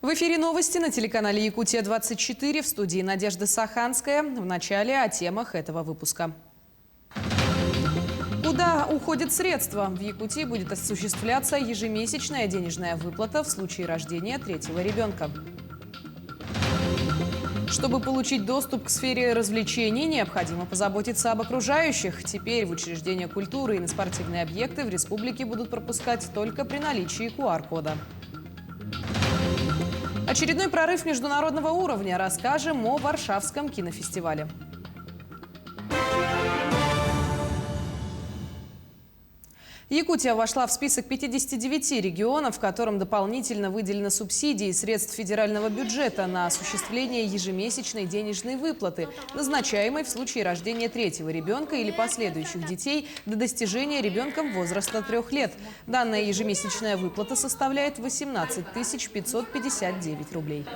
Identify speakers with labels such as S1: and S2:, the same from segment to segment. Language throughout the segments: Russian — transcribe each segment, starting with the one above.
S1: В эфире новости на телеканале «Якутия-24», в студии Надежда Саханская. В начале о темах этого выпуска. Куда уходят средства? В Якутии будет осуществляться ежемесячная денежная выплата в случае рождения третьего ребенка. Чтобы получить доступ к сфере развлечений, необходимо позаботиться об окружающих. Теперь в учреждения культуры и на спортивные объекты в республике будут пропускать только при наличии QR-кода. Очередной прорыв международного уровня. Расскажем о Варшавском кинофестивале. Якутия вошла в список 59 регионов, в котором дополнительно выделено субсидии средств федерального бюджета на осуществление ежемесячной денежной выплаты, назначаемой в случае рождения третьего ребенка или последующих детей до достижения ребенком возраста 3 лет. Данная ежемесячная выплата составляет 18 559 рублей.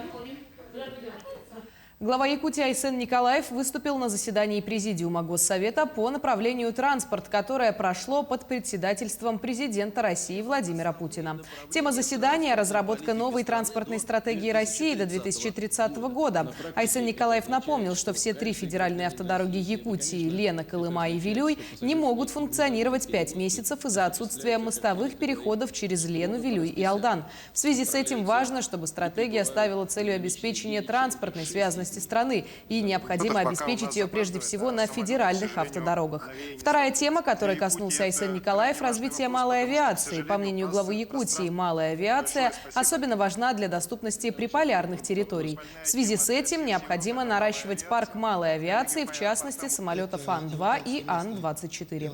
S1: Глава Якутии Айсен Николаев выступил на заседании Президиума Госсовета по направлению транспорт, которое прошло под председательством президента России Владимира Путина. Тема заседания – разработка новой транспортной стратегии России до 2030 года. Айсен Николаев напомнил, что все 3 федеральные автодороги Якутии – Лена, Колыма и Вилюй – не могут функционировать 5 месяцев из-за отсутствия мостовых переходов через Лену, Вилюй и Алдан. В связи с этим важно, чтобы стратегия ставила целью обеспечения транспортной связности страны, и необходимо обеспечить ее прежде всего на федеральных автодорогах. Вторая тема, которой коснулся Айсен Николаев – развитие малой авиации. По мнению главы Якутии, малая авиация особенно важна для доступности приполярных территорий. В связи с этим необходимо наращивать парк малой авиации, в частности самолетов Ан-2 и Ан-24.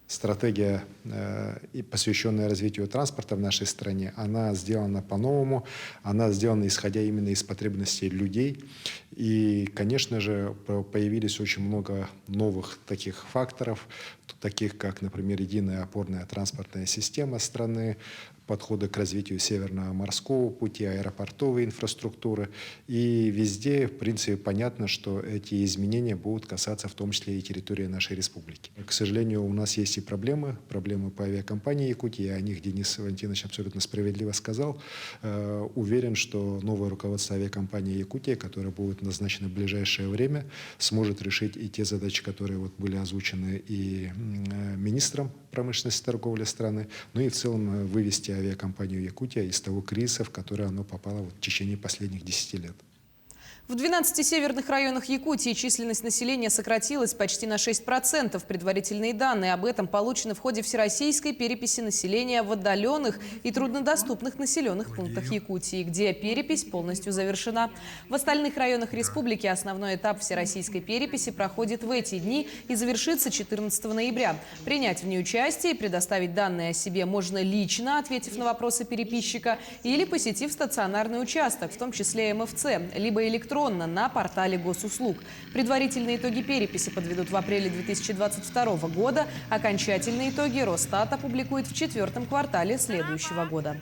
S2: Стратегия, посвященная развитию транспорта в нашей стране, она сделана по-новому, она сделана исходя именно из потребностей людей. И, конечно же, появились очень много новых таких факторов, таких как, например, единая опорная транспортная система страны, подходы к развитию Северного морского пути, аэропортовой инфраструктуры. И везде, в принципе, понятно, что эти изменения будут касаться в том числе и территории нашей республики. К сожалению, у нас есть и проблемы по авиакомпании Якутии. О них Денис Валентинович абсолютно справедливо сказал. Уверен, что новое руководство авиакомпании Якутия, которое будет назначено в ближайшее время, сможет решить и те задачи, которые были озвучены и министром промышленности и торговли страны, но и в целом вывести авиакомпанию Якутия из того кризиса, в который она попала в течение последних 10 лет.
S1: В 12 северных районах Якутии численность населения сократилась почти на 6%. Предварительные данные об этом получены в ходе всероссийской переписи населения в отдаленных и труднодоступных населенных пунктах Якутии, где перепись полностью завершена. В остальных районах республики основной этап всероссийской переписи проходит в эти дни и завершится 14 ноября. Принять в ней участие и предоставить данные о себе можно лично, ответив на вопросы переписчика, или посетив стационарный участок, в том числе МФЦ, либо электронно на портале госуслуг. Предварительные итоги переписи подведут в апреле 2022 года. Окончательные итоги Росстат опубликует в 4-м квартале следующего года.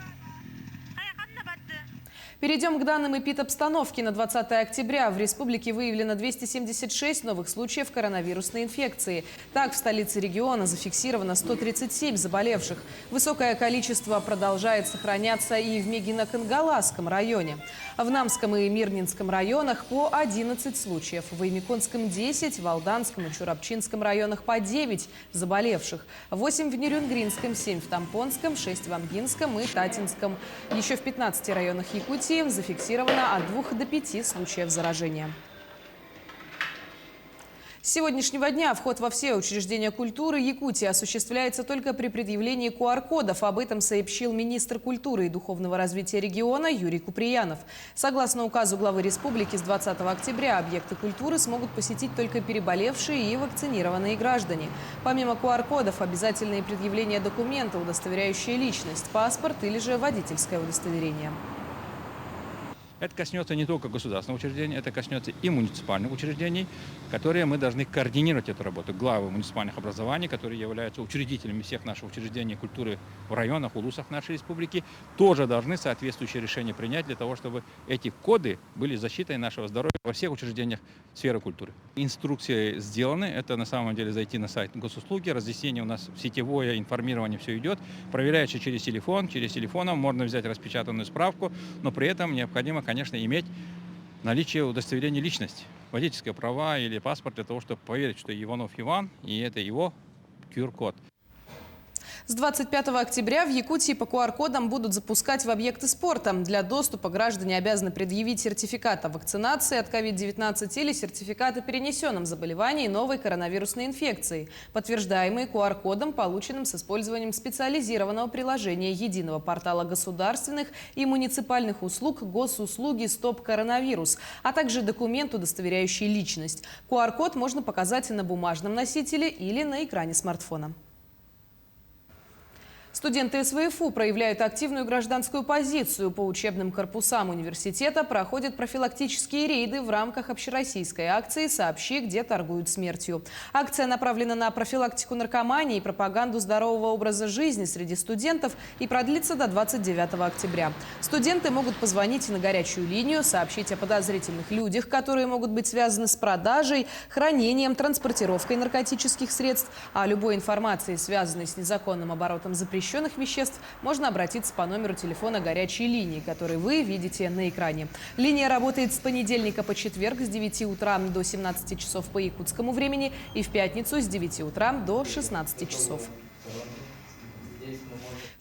S1: Перейдем к данным эпидобстановки. На 20 октября в республике выявлено 276 новых случаев коронавирусной инфекции. Так, в столице региона зафиксировано 137 заболевших. Высокое количество продолжает сохраняться и в Мегино-Кангаласском районе. В Намском и Мирнинском районах по 11 случаев. В Имиконском 10, в Алданском и Чурапчинском районах по 9 заболевших. 8 в Нерюнгринском, 7 в Тампонском, 6 в Амгинском и Татинском. Еще в 15 районах Якутии зафиксировано от 2 до 5 случаев заражения. С сегодняшнего дня вход во все учреждения культуры Якутии осуществляется только при предъявлении QR-кодов. Об этом сообщил министр культуры и духовного развития региона Юрий Куприянов. Согласно указу главы республики, с 20 октября объекты культуры смогут посетить только переболевшие и вакцинированные граждане. Помимо QR-кодов, обязательное предъявление документа, удостоверяющие личность, паспорт или же водительское удостоверение.
S3: Это коснется не только государственных учреждений, это коснется и муниципальных учреждений, которые мы должны координировать эту работу. Главы муниципальных образований, которые являются учредителями всех наших учреждений культуры в районах, улусах нашей республики, тоже должны соответствующие решения принять для того, чтобы эти коды были защитой нашего здоровья во всех учреждениях сферы культуры. Инструкции сделаны, это на самом деле зайти на сайт госуслуги, разъяснение у нас сетевое, информирование все идет, проверяется через телефон, через телефоном можно взять распечатанную справку, но при этом необходимо, конечно, иметь наличие удостоверения личности, водительские права или паспорт для того, чтобы поверить, что Иванов Иван и это его QR-код.
S1: С 25 октября в Якутии по QR-кодам будут запускать в объекты спорта. Для доступа граждане обязаны предъявить сертификат о вакцинации от COVID-19 или сертификат о перенесенном заболевании новой коронавирусной инфекции, подтверждаемый QR-кодом, полученным с использованием специализированного приложения единого портала государственных и муниципальных услуг госуслуги «Стоп коронавирус», а также документ, удостоверяющий личность. QR-код можно показать на бумажном носителе или на экране смартфона. Студенты СВФУ проявляют активную гражданскую позицию. По учебным корпусам университета проходят профилактические рейды в рамках общероссийской акции «Сообщи, где торгуют смертью». Акция направлена на профилактику наркомании и пропаганду здорового образа жизни среди студентов и продлится до 29 октября. Студенты могут позвонить на горячую линию, сообщить о подозрительных людях, которые могут быть связаны с продажей, хранением, транспортировкой наркотических средств. А любой информации, связанной с незаконным оборотом запрещенных веществ, можно обратиться по номеру телефона горячей линии, который вы видите на экране. Линия работает с понедельника по четверг с 9 утра до 17 часов по якутскому времени и в пятницу с 9 утра до 16 часов.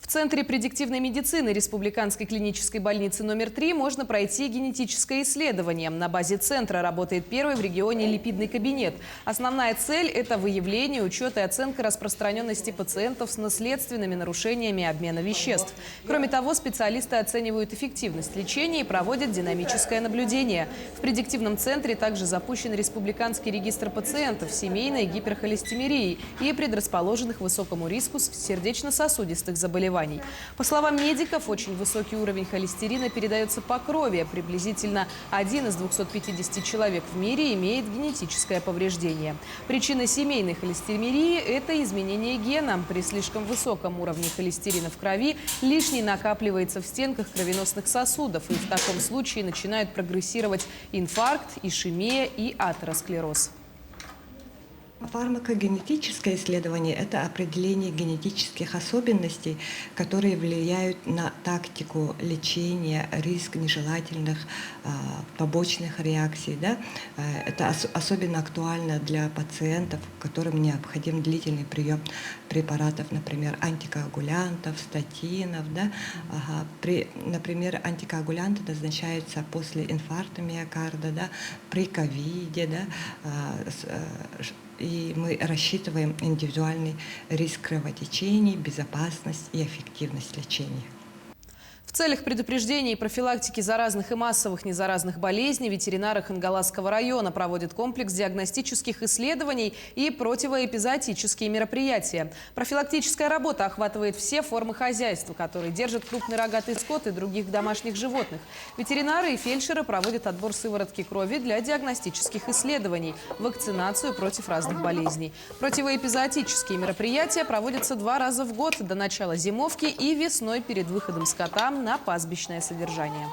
S1: В Центре предиктивной медицины Республиканской клинической больницы номер 3 можно пройти генетическое исследование. На базе центра работает первый в регионе липидный кабинет. Основная цель – это выявление, учет и оценка распространенности пациентов с наследственными нарушениями обмена веществ. Кроме того, специалисты оценивают эффективность лечения и проводят динамическое наблюдение. В предиктивном центре также запущен республиканский регистр пациентов с семейной гиперхолестемирией и предрасположенных к высокому риску сердечно-сосудистых заболеваний. По словам медиков, очень высокий уровень холестерина передается по крови. Приблизительно 1 из 250 человек в мире имеет генетическое повреждение. Причина семейной холестеремии – это изменение гена. При слишком высоком уровне холестерина в крови лишний накапливается в стенках кровеносных сосудов. И в таком случае начинают прогрессировать инфаркт, ишемия и атеросклероз.
S4: Фармакогенетическое исследование – это определение генетических особенностей, которые влияют на тактику лечения, риск нежелательных побочных реакций. Да? Это особенно актуально для пациентов, которым необходим длительный прием препаратов, например, антикоагулянтов, статинов. Да? Например, антикоагулянты назначаются после инфаркта миокарда, да? При ковиде. Да? И мы рассчитываем индивидуальный риск кровотечений, безопасность и эффективность лечения.
S1: В целях предупреждения и профилактики заразных и массовых незаразных болезней ветеринары Хангаласского района проводят комплекс диагностических исследований и противоэпизоотические мероприятия. Профилактическая работа охватывает все формы хозяйства, которые держат крупный рогатый скот и других домашних животных. Ветеринары и фельдшеры проводят отбор сыворотки крови для диагностических исследований, вакцинацию против разных болезней. Противоэпизоотические мероприятия проводятся 2 раза в год до начала зимовки и весной перед выходом скота на пастбищное содержание.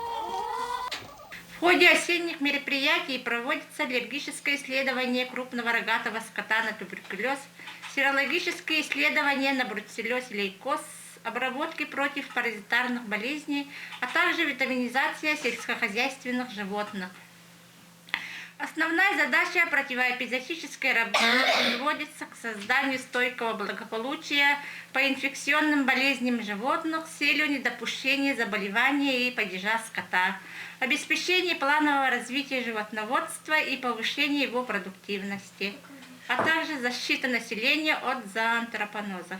S5: В ходе осенних мероприятий проводится аллергическое исследование крупного рогатого скота на туберкулез, серологические исследования на бруцеллез и лейкоз, обработки против паразитарных болезней, а также витаминизация сельскохозяйственных животных. Основная задача противоэпизоотической работы сводится к созданию стойкого благополучия по инфекционным болезням животных с целью недопущения заболевания и падежа скота, обеспечения планового развития животноводства и повышения его продуктивности, а также защита населения от зоонтропоноза.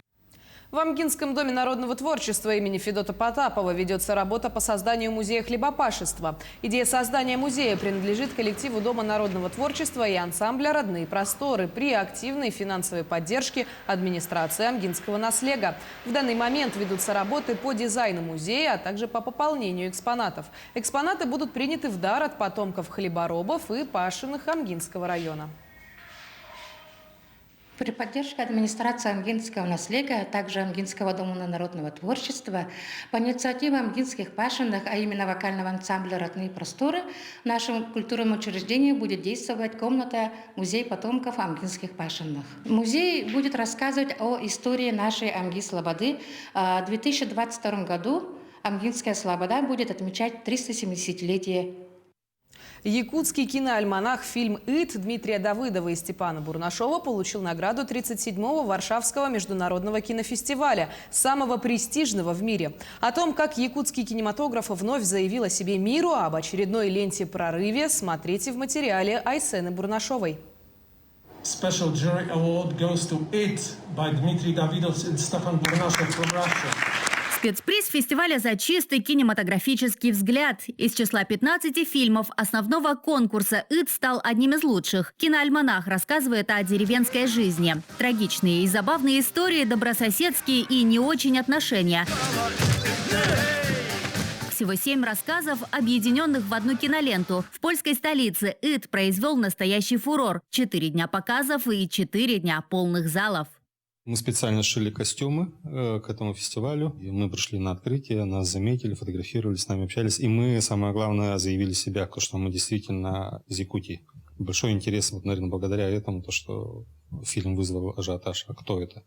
S1: В Амгинском доме народного творчества имени Федота Потапова ведется работа по созданию музея хлебопашества. Идея создания музея принадлежит коллективу Дома народного творчества и ансамбля «Родные просторы» при активной финансовой поддержке администрации Амгинского наслега. В данный момент ведутся работы по дизайну музея, а также по пополнению экспонатов. Экспонаты будут приняты в дар от потомков хлеборобов и пашиных Амгинского района.
S6: При поддержке администрации Амгинского наслега, а также Амгинского дома народного творчества, по инициативе амгинских пашенных, а именно вокального ансамбля «Родные просторы», в нашем культурном учреждении будет действовать комната «Музей потомков амгинских пашенных». Музей будет рассказывать о истории нашей Амги-Слободы. В 2022 году Амгинская Слобода будет отмечать 370-летие.
S1: Якутский киноальманах фильм «Ит» Дмитрия Давыдова и Степана Бурнашова получил награду 37-го Варшавского международного кинофестиваля, самого престижного в мире. О том, как якутский кинематограф вновь заявил о себе миру, об очередной ленте «Прорыве», смотрите в материале Айсены Бурнашовой.
S7: Special jury award goes to It by Dmitry Davidov and Stepan Burnashov from Russia.
S8: Спецприз фестиваля «За чистый кинематографический взгляд». Из числа 15 фильмов основного конкурса «ИТ» стал одним из лучших. Киноальманах рассказывает о деревенской жизни. Трагичные и забавные истории, добрососедские и не очень отношения. Всего 7 рассказов, объединенных в одну киноленту. В польской столице «ИТ» произвел настоящий фурор. 4 дня показов и 4 дня полных залов.
S9: Мы специально шили костюмы к этому фестивалю. И мы пришли на открытие, нас заметили, фотографировали, с нами общались. И мы, самое главное, заявили себя, то, что мы действительно из Якутии. Большой интерес, вот, наверное, благодаря этому, то, что фильм вызвал ажиотаж. А кто это?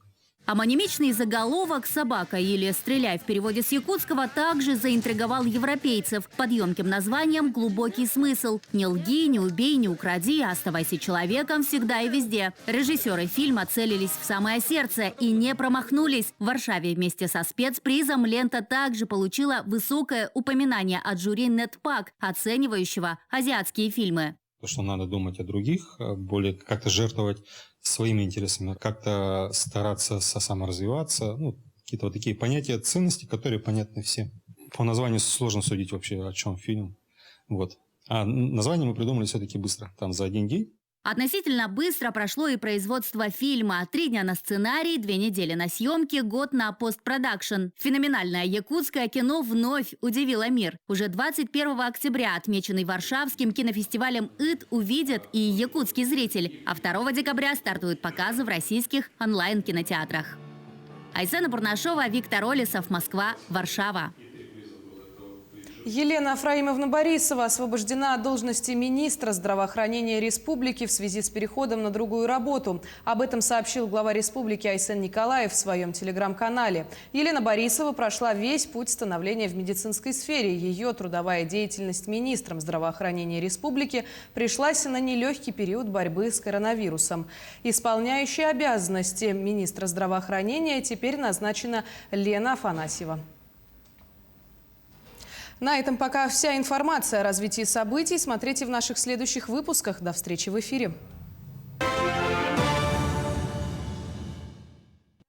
S8: Амонимичный заголовок «Собака» или «Стреляй» в переводе с якутского также заинтриговал европейцев под емким названием «Глубокий смысл». Не лги, не убей, не укради, оставайся человеком всегда и везде. Режиссеры фильма целились в самое сердце и не промахнулись. В Варшаве вместе со спецпризом лента также получила высокое упоминание от жюри «Нетпак», оценивающего азиатские фильмы.
S9: То, что надо думать о других, более как-то жертвовать своими интересами, как-то стараться саморазвиваться. Ну, какие-то вот такие понятия, ценности, которые понятны всем. По названию сложно судить вообще, о чем фильм. Вот. А название мы придумали все-таки быстро, там за один день.
S8: Относительно быстро прошло и производство фильма. 3 дня на сценарий, 2 недели на съемки, год на постпродакшн. Феноменальное якутское кино вновь удивило мир. Уже 21 октября, отмеченный Варшавским кинофестивалем «ИТ», увидит и якутский зритель. А 2 декабря стартуют показы в российских онлайн-кинотеатрах. Айсена Бурнашова, Виктор Олесов, Москва, Варшава.
S1: Елена Афраимовна Борисова освобождена от должности министра здравоохранения республики в связи с переходом на другую работу. Об этом сообщил глава республики Айсен Николаев в своем телеграм-канале. Елена Борисова прошла весь путь становления в медицинской сфере. Ее трудовая деятельность министром здравоохранения республики пришлась на нелегкий период борьбы с коронавирусом. Исполняющая обязанности министра здравоохранения теперь назначена Лена Афанасьева. На этом пока вся информация о развитии событий. Смотрите в наших следующих выпусках. До встречи в эфире.